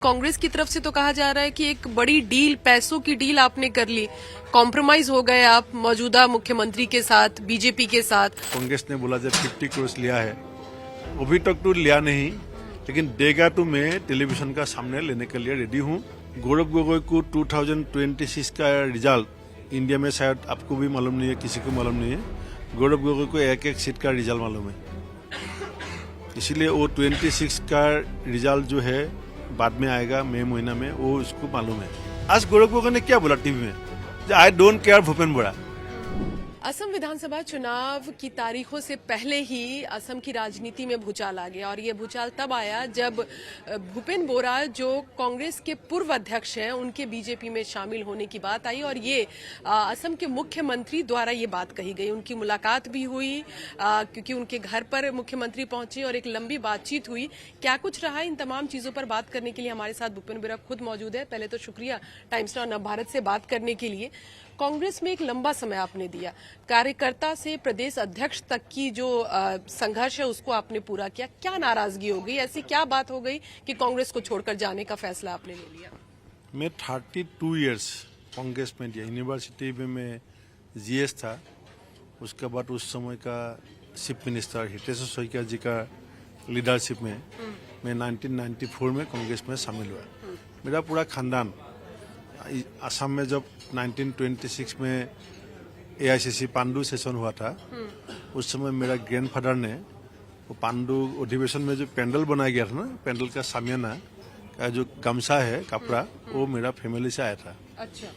कांग्रेस की तरफ से तो कहा जा रहा है कि एक बड़ी डील, पैसों की डील आपने कर ली, कॉम्प्रोमाइज हो गए आप मौजूदा मुख्यमंत्री के साथ, बीजेपी के साथ। कांग्रेस ने बोला जब 50 करोड़ लिया है, अभी तक तो लिया नहीं, लेकिन देगा तो मैं टेलीविजन का सामने लेने के लिए रेडी हूँ। गौरव गोगोई को 2026 का रिजल्ट इंडिया में शायद आपको भी मालूम नहीं है, किसी को मालूम नहीं है। गौरव गोगोई को एक सीट का रिजल्ट मालूम है, इसीलिए वो 26 का रिजल्ट जो है बाद में आएगा, मई महीना में, वो उसको मालूम है। आज गौरव गोगोई ने क्या बोला टीवी में, आई डोंट केयर भूपेन बोरा। असम विधानसभा चुनाव की तारीखों से पहले ही असम की राजनीति में भूचाल आ गया, और ये भूचाल तब आया जब भूपेन बोरा, जो कांग्रेस के पूर्व अध्यक्ष हैं, उनके बीजेपी में शामिल होने की बात आई और ये असम के मुख्यमंत्री द्वारा ये बात कही गई। उनकी मुलाकात भी हुई, क्योंकि उनके घर पर मुख्यमंत्री पहुंचे और एक लंबी बातचीत हुई। क्या कुछ रहा, इन तमाम चीजों पर बात करने के लिए हमारे साथ भूपेन बोरा खुद मौजूद है। पहले तो शुक्रिया टाइम्स नाउ नवभारत से बात करने के लिए। कांग्रेस में एक लंबा समय आपने दिया, कार्यकर्ता से प्रदेश अध्यक्ष तक की जो संघर्ष है उसको आपने पूरा किया। क्या नाराजगी हो गई, ऐसी क्या बात हो गई कि कांग्रेस को छोड़कर जाने का फैसला आपने ले लिया? मैं 32 इयर्स कांग्रेस में दिया। यूनिवर्सिटी में मैं जीएस था, उसके बाद उस समय का चीफ मिनिस्टर हितेश शइकिया जी का लीडरशिप में मैं 1994 में कांग्रेस में शामिल हुआ। मेरा पूरा खानदान असम में जब 1926 में एआईसीसी पांडु सेशन हुआ था, उस समय मेरा ग्रैंडफादर ने वो पांडु अधिवेशन में जो पेंडल बनाया गया था ना, पेंडल का सामियाना का जो गमछा है, कपड़ा, वो मेरा फैमिली से आया था। अच्छा,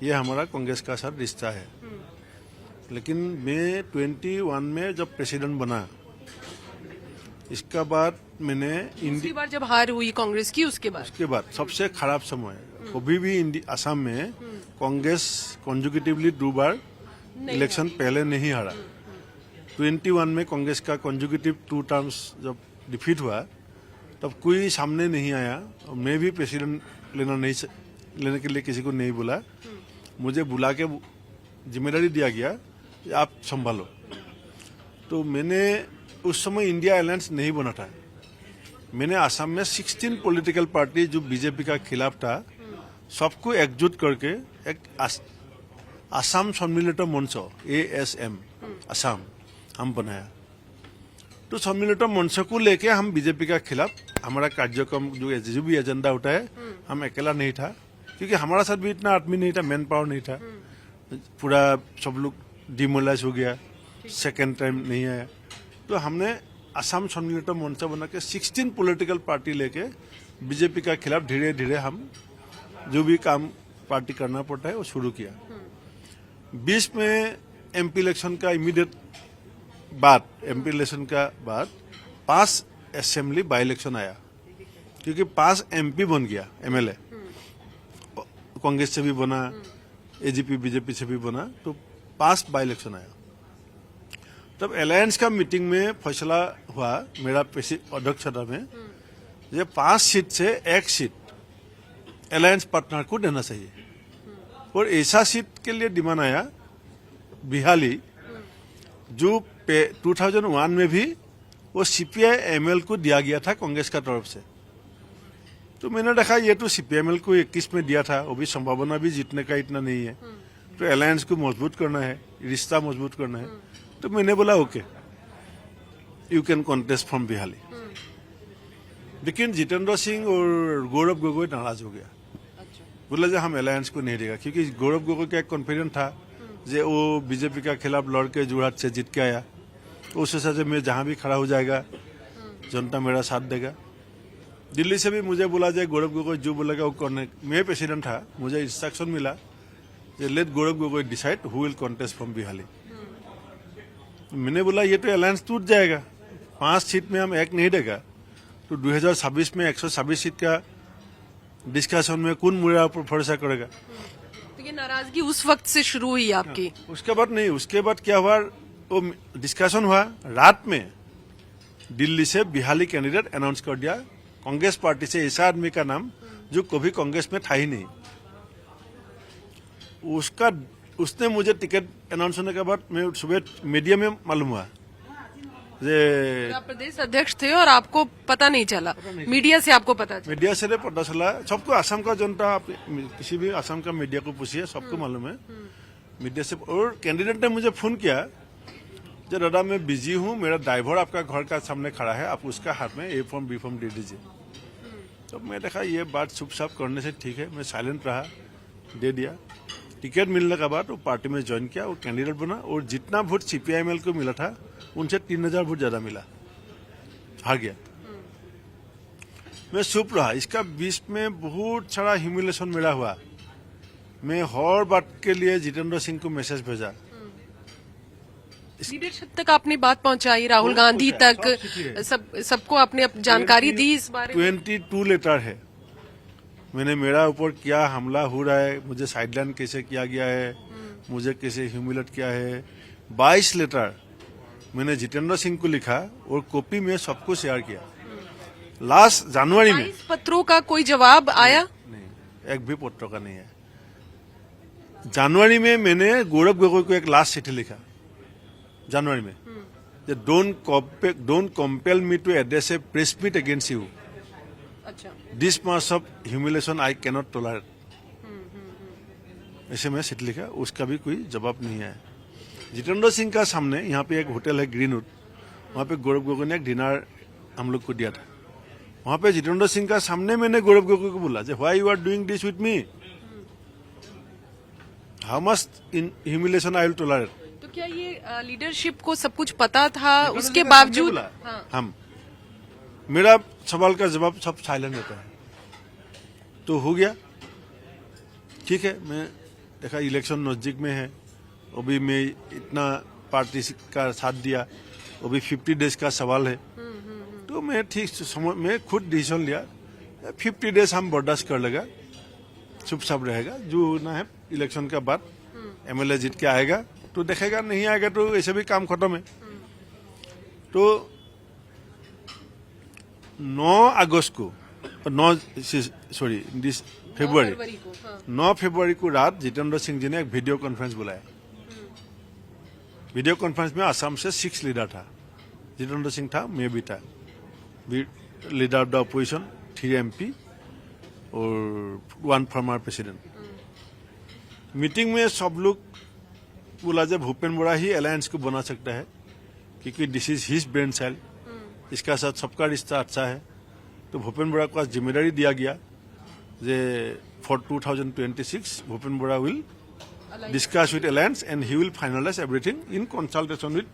ये हमारा कांग्रेस का साथ रिश्ता है। लेकिन मैं 21 में जब प्रेसिडेंट बना, इसका बाद मैंने दूसरी बार जब हार हुई कांग्रेस की, उसके बाद सबसे खराब समय, कभी भी असम में कांग्रेस कॉन्जुकेटिवली 2 बार इलेक्शन पहले नहीं हारा। 21 में कांग्रेस का कॉन्जुकेटिव 2 टर्म्स जब डिफीट हुआ, तब कोई सामने नहीं आया, और मैं भी प्रेसिडेंट लेने के लिए किसी को नहीं बोला। मुझे बुला के जिम्मेदारी दिया गया, आप संभालो। तो मैंने उस समय इंडिया अलायंस नहीं बना था। मैंने असम में 16 पॉलिटिकल पार्टी जो बीजेपी का खिलाफ था, सबको एकजुट करके एक असम सम्मिलित मंच ASM असम हम बनाया। तो सम्मिलित मंच को लेके हम बीजेपी का खिलाफ हमारा कार्यक्रम जो भी एजेंडा होता है, हम अकेला नहीं था, क्योंकि हमारा साथ भी इतना आदमी नहीं था, मैन पावर नहीं था। पूरा सब लोग डिमोलाइज हो गया, सेकेंड टाइम नहीं आया। तो हमने असम सम्मिलित मंच बना के 16 पॉलिटिकल पार्टी लेके बीजेपी का खिलाफ धीरे धीरे हम जो भी काम पार्टी करना पड़ता है वो शुरू किया। 20 में एमपी इलेक्शन का इमीडिएट बाद, एमपी इलेक्शन का बाद 5 असेंबली बाई इलेक्शन आया, क्योंकि 5 एमपी बन गया, MLA कांग्रेस से भी बना, AGP बीजेपी से भी बना, तो 5 बाई इलेक्शन आया। तब अलायंस का मीटिंग में फैसला हुआ मेरा अध्यक्षता में, ये 5 सीट से 1 सीट अलायंस पार्टनर को देना चाहिए। और ऐसा सीट के लिए डिमांड आया बिहाली, जो 2001 में भी वो CPI-ML को दिया गया था कांग्रेस का तरफ से। तो मैंने देखा ये तो CPI-ML को 21 में दिया था, वो भी संभावना भी जीतने का इतना नहीं है, तो अलायंस को मजबूत करना है, रिश्ता मजबूत करना है। तो मैंने बोला okay, you can contest from Bihali. लेकिन जितेंद्र सिंह और गौरव गोगोई नाराज हो गया। बोला जो हम अलायंस को नहीं देगा, क्योंकि गौरव गोगोई का एक कॉन्फिडेंस था जो वो बीजेपी का खिलाफ लड़ के जोरहाट से जीत के आया, उस हिसाब से मैं जहां भी खड़ा हो जाएगा जनता मेरा साथ देगा। दिल्ली से भी मुझे बोला जाए गौरव गोगोई जो बोलेगा वो करने। मैं प्रेसिडेंट था, मुझे इंस्ट्रक्शन मिला let Gaurav Gogoi decide who will contest from Bihali. मैंने बोला ये तो अलायंस टूट जाएगा, 5 सीट में हम 1 नहीं देगा, तो 2026 में 126 सीट का डिस्कशन में कौन मेरा ऊपर भरोसा करेगा। तो ये नाराजगी उस वक्त से शुरू हुई आपकी? उसके बाद नहीं, उसके बाद क्या हुआ, वो डिस्कशन हुआ, रात में दिल्ली से बिहाली कैंडिडेट अनाउंस कर दिया कांग्रेस पार्टी से, ऐसा आदमी का नाम जो कभी कांग्रेस में था ही नहीं। उसने मुझे टिकट अनाउंस होने के बाद मैं सुबह मीडिया में मालूम हुआ যে आप प्रदेश अध्यक्ष थे और आपको पता नहीं चला, मीडिया से आपको पता चला। मीडिया से पता चला। सबको असम का जनता, आप किसी भी असम का मीडिया को पूछिए, सबको मालूम है मीडिया से। और कैंडिडेट ने मुझे फोन किया, जो दादा मैं बिजी हूँ, मेरा ड्राइवर आपका घर का सामने खड़ा है, आप उसका हाथ में ए फॉर्म बी फॉर्म दे दीजिए। तो मैं देखा ये बात चुप चाप करने से ठीक है, मैं साइलेंट रहा, दे दिया। टिकट मिलने के बाद वो पार्टी में ज्वाइन किया, वो कैंडिडेट बना और जितना वोट सीपीआईएमएल को मिला था उनसे 3000 वोट ज्यादा मिला, हार गया। मैं चुप रहा। इसका बीच में बहुत सारा ह्यूमिलेशन मेरा हुआ। मैं हर बात के लिए जितेंद्र सिंह को मैसेज भेजा। लीडरशिप तक आपने बात पहुंचाई, राहुल गांधी तक, सबको आपने जानकारी दी इस बारे में। 22 लेटर है। मैंने मेरा ऊपर क्या हमला हो रहा है, मुझे साइडलाइन कैसे किया गया है, मुझे कैसे ह्यूमिलेट किया है। 22 लेटर मैंने जितेंद्र सिंह को लिखा और कॉपी में सबको शेयर किया। लास्ट जनवरी में 22 पत्रों का कोई जवाब आया नहीं, एक भी पत्र का नहीं है। जनवरी में मैंने गौरव गोगोई को एक लास्ट चिट्ठी लिखा, जनवरी में, don't compel me to address a press meet against you. अच्छा, this much of humiliation I cannot tolerate. ऐसे मैं चिट्ठी लिखा, उसका भी कोई जवाब नहीं है। जितेंद्र सिंह का सामने यहाँ पे एक होटल है ग्रीनवुड, वहाँ पे गौरव गोगोई ने एक डिनर हम लोग को दिया था। वहाँ पे जितेंद्र सिंह का सामने मैंने गौरव गोगोई को बोला, why you are doing this with me, how much in humiliation I will tolerate. तो क्या ये लीडरशिप को सब कुछ पता था, उसके बावजूद? हाँ। हम, मेरा सवाल का जवाब सब साइलेंट रहता है। तो हो गया, ठीक है। मैं देखा इलेक्शन नजदीक में है, अभी मैं इतना पार्टी का साथ दिया, अभी 50 डेज का सवाल है। तो मैं मैं खुद डिसीजन लिया, 50 डेज हम बर्दाश्त कर लेगा, चुपचाप रहेगा। जो ना है इलेक्शन के बाद एमएलए जीत के आएगा तो देखेगा, नहीं आएगा तो ऐसे भी काम खत्म है। तो 9 अगस्त को, 9 फरवरी को रात जितेंद्र सिंह जी ने एक वीडियो कॉन्फ्रेंस बुलाया। वीडियो कॉन्फ्रेंस में असम से 6 लीडर था, जितेंद्र सिंह था, मैं भी था, leader of the opposition, 3 MP और 1 फॉर्मर प्रेसिडेंट। मीटिंग में सब लोग बोला जब भूपेन बोरा ही अलायंस को बना सकता है, क्योंकि this is his brain child, इसका साथ सबका रिश्ता अच्छा है। तो भूपेन बोरा को जिम्मेदारी दिया गया जे for 2026 Bhupen Bora will discuss with alliance and he will finalise everything in consultation with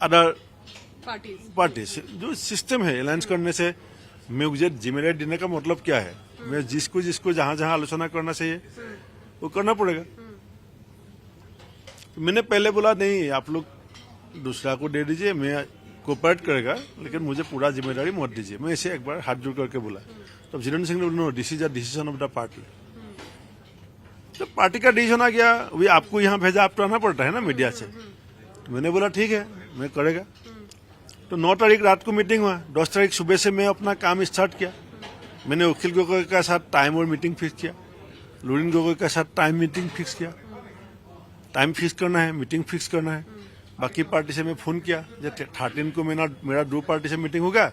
other parties. जो सिस्टम है अलायंस करने से, मैं मुझे जिम्मेदारी देने का मतलब क्या है, मैं जिसको जहां जहां आलोचना करना चाहिए वो करना पड़ेगा। मैंने पहले बोला नहीं, आप लोग दूसरा को दे दीजिए, मैं कोऑपरेट करेगा, लेकिन मुझे पूरा जिम्मेदारी मत दीजिए। मैं इसे एक बार हाथ जोड़ करके बोला। तब जितेंद्र सिंह ने बोला, no this is a decision of the party. तो पार्टी का डिसीजन आ गया, अभी आपको यहाँ भेजा, आपको आना पड़ता है ना मीडिया से। तो मैंने बोला ठीक है, मैं करेगा। तो 9 तारीख रात को मीटिंग हुआ, 10 तारीख सुबह से मैं अपना काम स्टार्ट किया। मैंने अखिल गोगोई के साथ टाइम और मीटिंग फिक्स किया, लुरिन गोगोई के साथ टाइम मीटिंग फिक्स किया। टाइम फिक्स करना है, मीटिंग फिक्स करना है। बाकी पार्टी से मैं फोन किया, जब 13 को मेरा 2 पार्टी से मीटिंग होगा,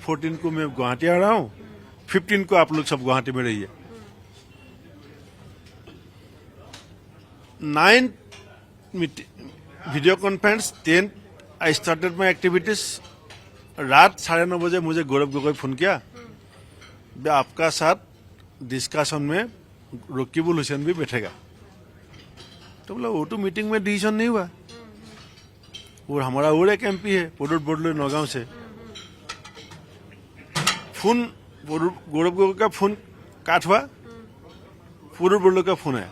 14 को मैं गुवाहाटी आ रहा हूँ, 15 को आप लोग सब गुवाहाटी में रहिए। 9 video conference, 10 I started my activities. रात 9:30 बजे मुझे गौरव गोगोई फोन किया, आपका साथ डिस्कशन में रकीबुल हुसैन भी बैठेगा। तो बोला वो तो मीटिंग में डिसीजन नहीं हुआ, और हमारा और एक MP है पोडर बोडलो नौगांव से। फोन गौरव गोगोई का फोन काट हुआ, पोडर बोडलो का फोन आया,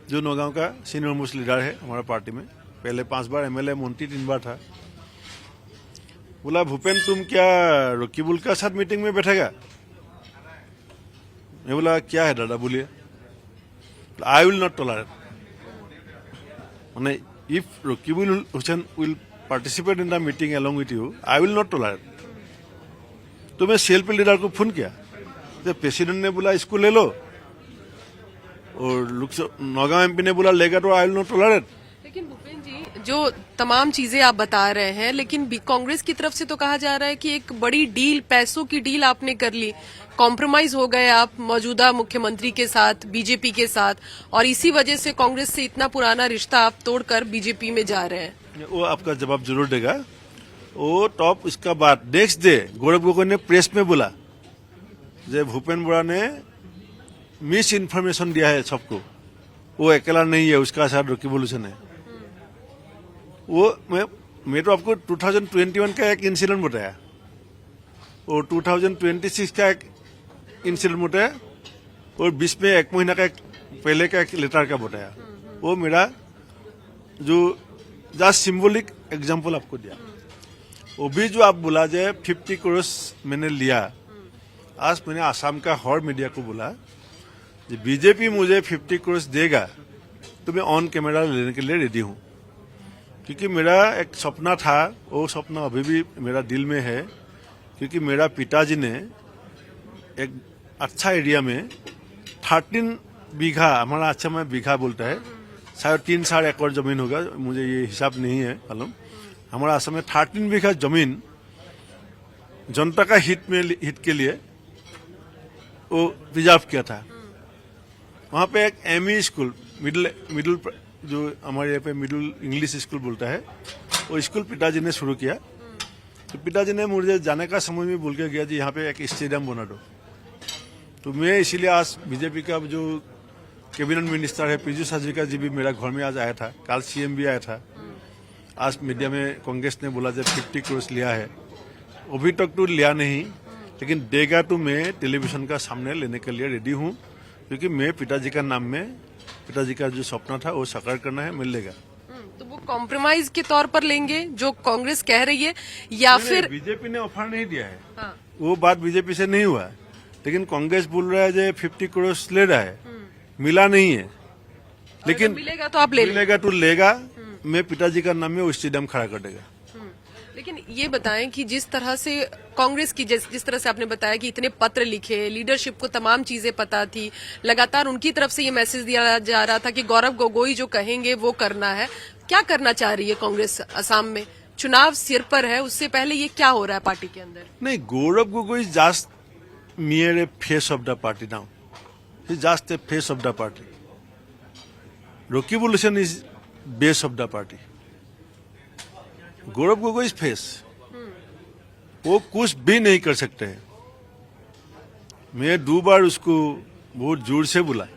जो नौगांव का सीनियर मोस्ट लीडर है हमारा पार्टी में, पहले 5 बार MLA मंत्री 3 बार था। बोला भूपेन तुम क्या रकीबुल का साथ मीटिंग में बैठेगा? मैं बोला क्या है दादा बोलिए। आई विल नॉट टॉलरेट, माने if Rakibul Hussain will participate in the meeting along with you, I will not tolerate. तो मैं CLP लीडर को फोन किया, जब प्रेसिडेंट ने बोला इसको ले लो, और नौगांव MP ने बोला लेगा, तो आई विल नॉट टॉलरेट। लेकिन भूपेन जी, जो तमाम चीजें आप बता रहे हैं, लेकिन कांग्रेस की तरफ से तो कहा जा रहा है कि एक बड़ी डील, पैसों की डील आपने कर ली, कॉम्प्रोमाइज हो गए आप मौजूदा मुख्यमंत्री के साथ, बीजेपी के साथ, और इसी वजह से कांग्रेस से इतना पुराना रिश्ता आप तोड़कर बीजेपी में जा रहे हैं। वो आपका जवाब जरूर देगा। वो टॉप इसका बाद नेक्स्ट डे गौरव गोगोई ने प्रेस में बोला जे भूपेन बोरा ने मिस इन्फॉर्मेशन दिया है सबको, वो अकेला नहीं है, उसका साथ रिवॉल्यूशन है। वो मैं तो आपको 2021 का एक इंसिडेंट बताया और 2026 का एक इंसिडेंट बताया और बीच में एक महीना का एक पहले का एक लेटर का बताया। वो मेरा जो जस्ट सिंबॉलिक एग्जांपल आपको दिया। वो भी जो आप बोला जाए 50 करोड़ मैंने लिया, आज मैंने आसाम का हर मीडिया को बोला कि बीजेपी मुझे 50 करोड़ देगा तो मैं ऑन कैमरा लेने के लिए रेडी हूं, क्योंकि मेरा एक सपना था, वो सपना अभी भी मेरा दिल में है। क्योंकि मेरा पिताजी ने एक अच्छा एरिया में 13 बीघा, हमारा अच्छा में बीघा बोलता है, शायद 3-4 एकड़ जमीन होगा, मुझे ये हिसाब नहीं है मालूम। हमारा असम में 13 बीघा जमीन जनता का हित के लिए वो रिजर्व किया था। वहाँ पे एक एमई स्कूल, मिडिल जो हमारे यहाँ पे मिडिल इंग्लिश स्कूल बोलता है, वो स्कूल पिताजी ने शुरू किया। तो पिताजी ने मुझे जाने का समय में बोल के गया जी यहाँ पे एक स्टेडियम बना दो। तो मैं इसीलिए आज बीजेपी का जो कैबिनेट मिनिस्टर है पीयूष हाजरिका जी भी मेरा घर में आज आया था, कल सीएम भी आया था। आज मीडिया में कांग्रेस ने बोला जब 50 करोड़ लिया है, अभी तक तो लिया नहीं, लेकिन देगा तो मैं टेलीविजन का सामने लेने के लिए रेडी हूँ, क्योंकि मैं पिताजी का नाम में, पिताजी का जो सपना था वो साकार करना है, मिल लेगा। तो वो कॉम्प्रोमाइज के तौर पर लेंगे जो कांग्रेस कह रही है, या फिर बीजेपी ने ऑफर नहीं दिया है। हाँ। वो बात बीजेपी से नहीं हुआ, लेकिन कांग्रेस बोल रहा है जो 50 करोड़ ले रहा है, मिला नहीं है, लेकिन मिलेगा तो आप ले मिलेगा तो लेगा। मैं पिताजी का नाम में वो स्टेडियम खड़ा कर देगा। लेकिन ये बताएं कि जिस तरह से कांग्रेस की जिस तरह से आपने बताया कि इतने पत्र लिखे, लीडरशिप को तमाम चीजें पता थी, लगातार उनकी तरफ से ये मैसेज दिया जा रहा था कि गौरव गोगोई जो कहेंगे वो करना है। क्या करना चाह रही है कांग्रेस असम में? चुनाव सिर पर है, उससे पहले ये क्या हो रहा है पार्टी के अंदर? नहीं, Gaurav Gogoi just mere a face of the party now. He's just a face of the party. Revolution is base of the party. Gaurav Gogoi is face, वो कुछ भी नहीं कर सकते हैं। मैं 2 बार उसको बहुत जोर से बोला,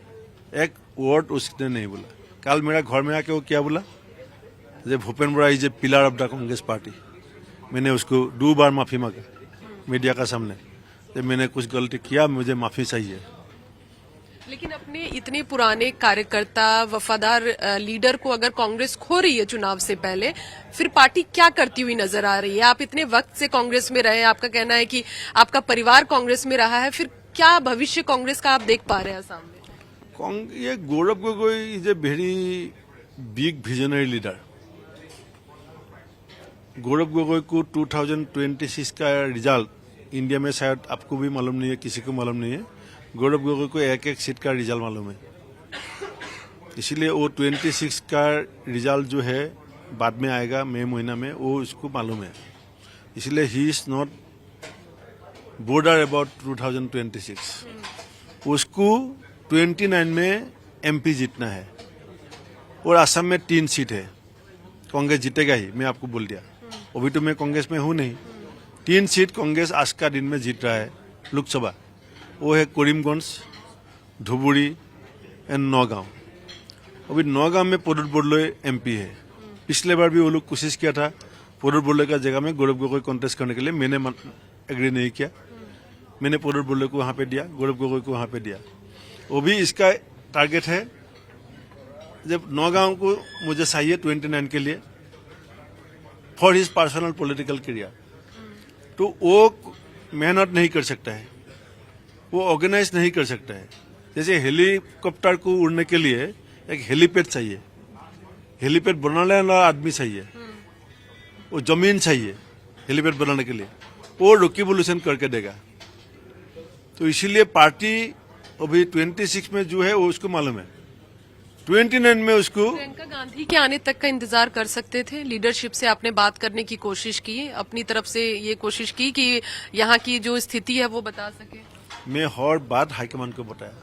एक वर्ड उसने नहीं बोला। कल मेरा घर में आके वो क्या बोला, जे Bhupen Bora is a pillar of the Congress party. मैंने उसको 2 बार माफी मांगा मीडिया का सामने, जब मैंने कुछ गलती किया मुझे माफी चाहिए। लेकिन अपने इतने पुराने कार्यकर्ता, वफादार लीडर को अगर कांग्रेस खो रही है चुनाव से पहले, फिर पार्टी क्या करती हुई नजर आ रही है? आप इतने वक्त से कांग्रेस में रहे, आपका कहना है कि आपका परिवार कांग्रेस में रहा है, फिर क्या भविष्य कांग्रेस का आप देख पा रहे हैं असम में? ये Gaurav Gogoi is a very big visionary leader. Gaurav Gogoi को 2026 का रिजल्ट इंडिया में शायद आपको भी मालूम नहीं है, किसी को मालूम नहीं है। गौरव गोगोई को एक सीट का रिजल्ट मालूम है, इसीलिए वो 26 का रिजल्ट जो है बाद में आएगा मई महीना में, वो उसको मालूम है। इसलिए he is not border about 2026। उसको 29 में एमपी जीतना है और असम में 3 सीट है, कांग्रेस जीतेगा ही, मैं आपको बोल दिया। अभी तो मैं कांग्रेस में हूं नहीं। 3 सीट कांग्रेस आज का दिन में जीत रहा है लोकसभा, वो है करीमगंज, धुबुरी एंड नौगांव। अभी नौगांव में प्रदोत बरदলৈ एमपी है। पिछले बार भी वो लोग कोशिश किया था प्रदोत बरदলৈ का जगह में गौरव गोगोई कॉन्टेस्ट करने के लिए, मैंने एग्री नहीं किया। मैंने प्रदोत बरदলৈ को वहां पे दिया, गौरव गोगोई को वहां पे दिया। वो भी इसका टारगेट है, जब नौगांव को मुझे चाहिए 29 के लिए for his personal political career, तो वो मेहनत नहीं कर सकता है, वो ऑर्गेनाइज नहीं कर सकता है। जैसे हेलीकॉप्टर को उड़ने के लिए एक हेलीपैड चाहिए, हेलीपैड बनाने वाला आदमी चाहिए, वो जमीन चाहिए हेलीपैड बनाने के लिए, वो रिवॉल्यूशन करके देगा। तो इसीलिए पार्टी अभी 26 में जो है वो उसको मालूम है 29 में उसको प्रियंका गांधी के आने तक का इंतजार कर सकते थे। लीडरशिप से आपने बात करने की कोशिश की, अपनी तरफ से ये कोशिश की कि यहाँ की जो स्थिति है वो बता सके। मैं हर बात हाईकमान को बताया।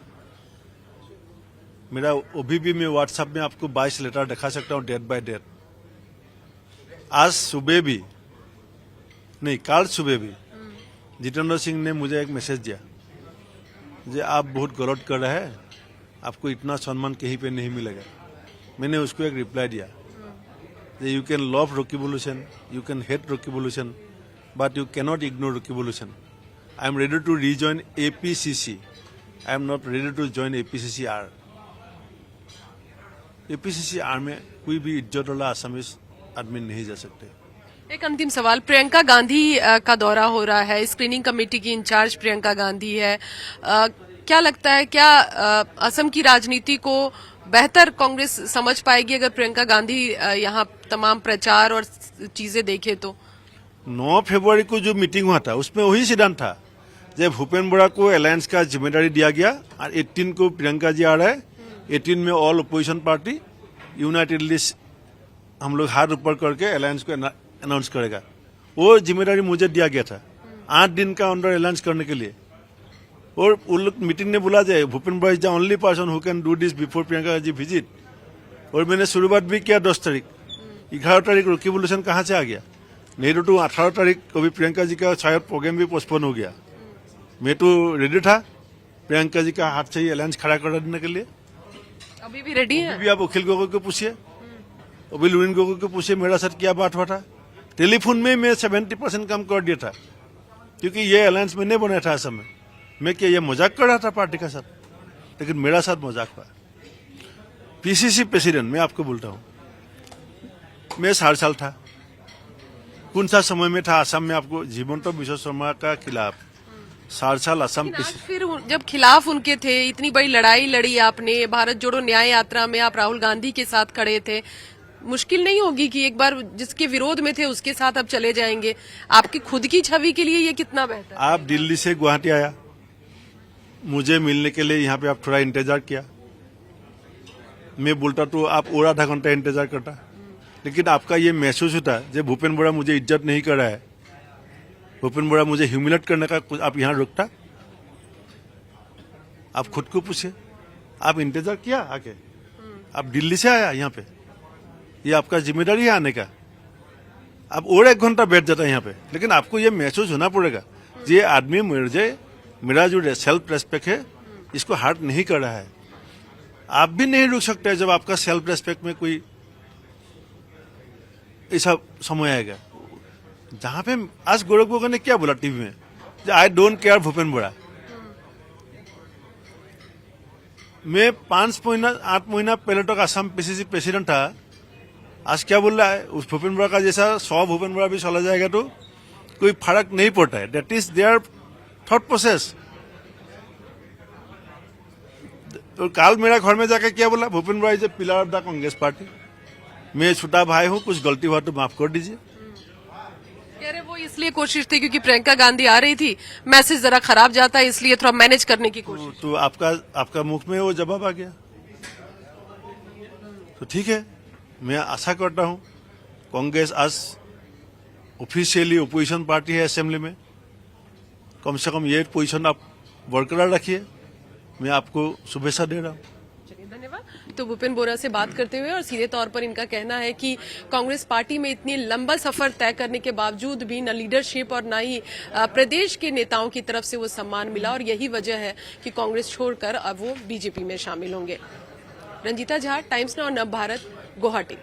मेरा अभी भी मैं व्हाट्सएप में आपको 22 लेटर दिखा सकता हूँ डेट बाय डेट। आज सुबह भी नहीं, कल सुबह भी जितेंद्र सिंह ने मुझे एक मैसेज दिया, जे आप बहुत गलत कर रहे हैं, आपको इतना सम्मान कहीं पे नहीं मिलेगा। मैंने उसको एक रिप्लाई दिया, you can love Rocky revolution, you can hate Rocky revolution, but you cannot ignore Rocky revolution. I am ready to rejoin APCC, I am not ready to join APCCR। APCCR में कोई भी इज्जत वाला आसामीज आदमी नहीं जा सकते। एक अंतिम सवाल, प्रियंका गांधी का दौरा हो रहा है, स्क्रीनिंग कमेटी की इंचार्ज प्रियंका गांधी है। क्या लगता है, क्या असम की राजनीति को बेहतर कांग्रेस समझ पाएगी अगर प्रियंका गांधी यहाँ तमाम प्रचार और चीजें देखे तो? 9 फरवरी को जो मीटिंग हुआ था उसमें वही सिद्धांत था, जब भूपेन बोरा को अलायंस का जिम्मेदारी दिया गया और 18 को प्रियंका जी आ रहे हैं, 18 में all opposition party United list हम लोग हाथ ऊपर करके अलायंस को अनाउंस करेगा। वो जिम्मेदारी मुझे दिया गया था 8 दिन का अंदर अलायंस करने के लिए। और उन लोग मीटिंग ने बोला जाए Bhupen Bora is the only person who can do this before Priyanka ji visit. और मैंने शुरुआत भी किया 10 तारीख। 11 तारीख रॉकी रिवॉल्यूशन कहाँ से आ गया? नहीं तो 18 तारीख कभी प्रियंका जी का शायद प्रोग्राम भी पोस्टपोन हो गया। मैं तो रेडी था प्रियंका जी का हाथ से ही अलायंस खड़ा कर देने के लिए। अभी भी रेडी है? अभी भी आप अखिल गोगोई को पूछिए, अभी लुरिन गोगोई को पूछिए मेरा साथ क्या बात हुआ था। टेलीफोन में मैं 70% काम कर दिया था, क्योंकि ये अलायंस में नहीं बनाया था असम में। मैं क्या ये मजाक कर रहा था पार्टी का साथ, लेकिन मेरा साथ मजाक हुआ। PCC प्रेसिडेंट मैं आपको बोलता हूँ, मैं 4 साल था। कौन सा समय में था असम में? आपको जीवंत विश्व शर्मा का खिलाफ 4 साल असम फिर जब खिलाफ उनके थे, इतनी बड़ी लड़ाई लड़ी आपने, भारत जोड़ो न्याय यात्रा में आप राहुल गांधी के साथ खड़े थे। मुश्किल नहीं होगी कि एक बार जिसके विरोध में थे उसके साथ अब चले जाएंगे? आपकी खुद की छवि के लिए ये कितना बेहतर? आप दिल्ली से गुवाहाटी आया मुझे मिलने के लिए, यहाँ पे आप थोड़ा इंतजार किया। मैं बोलता तो आप और आधा घंटा इंतजार करता, लेकिन आपका ये महसूस होता जब भूपेन बोरा मुझे इज्जत नहीं कर रहा है, भूपेन बोरा मुझे ह्यूमिलेट करने का, आप यहाँ रुकता? आप खुद को पूछिए, आप इंतजार किया आके? आप दिल्ली से आया यहाँ पे, ये आपका जिम्मेदारी है आने का। आप और 1 घंटा बैठ जाता है यहाँ पे, लेकिन आपको ये महसूस होना पड़ेगा ये आदमी मेरा जो सेल्फ रेस्पेक्ट है इसको हार्ट नहीं कर रहा है। आप भी नहीं रुक सकते जब आपका सेल्फ रेस्पेक्ट में कोई ऐसा समय आएगा। जहां पे आज गौरव गोगोई ने क्या बोला टीवी में, आई डोंट केयर भूपेन बोरा। मैं 8 महीना पहले तक असम PCC प्रेसिडेंट था। आज क्या बोल रहा है? उस भूपेन बोरा का जैसा 100 भूपेन बोरा भी चला जाएगा तो कोई फर्क नहीं पड़ता है। That is their thought process. तो कल मेरा घर में जाकर क्या बोला, Bhupen Bora is a pillar of the Congress party. मैं छोटा भाई हूँ, कुछ गलती हुआ तो माफ कर दीजिए। कह रहे वो इसलिए कोशिश थी क्योंकि प्रियंका गांधी आ रही थी, मैसेज जरा खराब जाता है इसलिए थोड़ा मैनेज करने की कोशिश। तो आपका मुख में वो जवाब आ गया, तो ठीक है। मैं आशा करता हूँ कांग्रेस आज ऑफिशियली ओपोजिशन पार्टी है असेंबली में, कम से कम ये पोजीशन आप बरकरार रखिए। मैं आपको शुभेच्छा दे रहा हूँ। चलिए, धन्यवाद। तो भूपेन बोरा से बात करते हुए और सीधे तौर पर इनका कहना है कि कांग्रेस पार्टी में इतनी लंबा सफर तय करने के बावजूद भी न लीडरशिप और न ही प्रदेश के नेताओं की तरफ से वो सम्मान मिला, और यही वजह है कि कांग्रेस छोड़कर अब वो बीजेपी में शामिल होंगे। रंजीता झा, टाइम्स नाउ नव भारत, गुवाहाटी।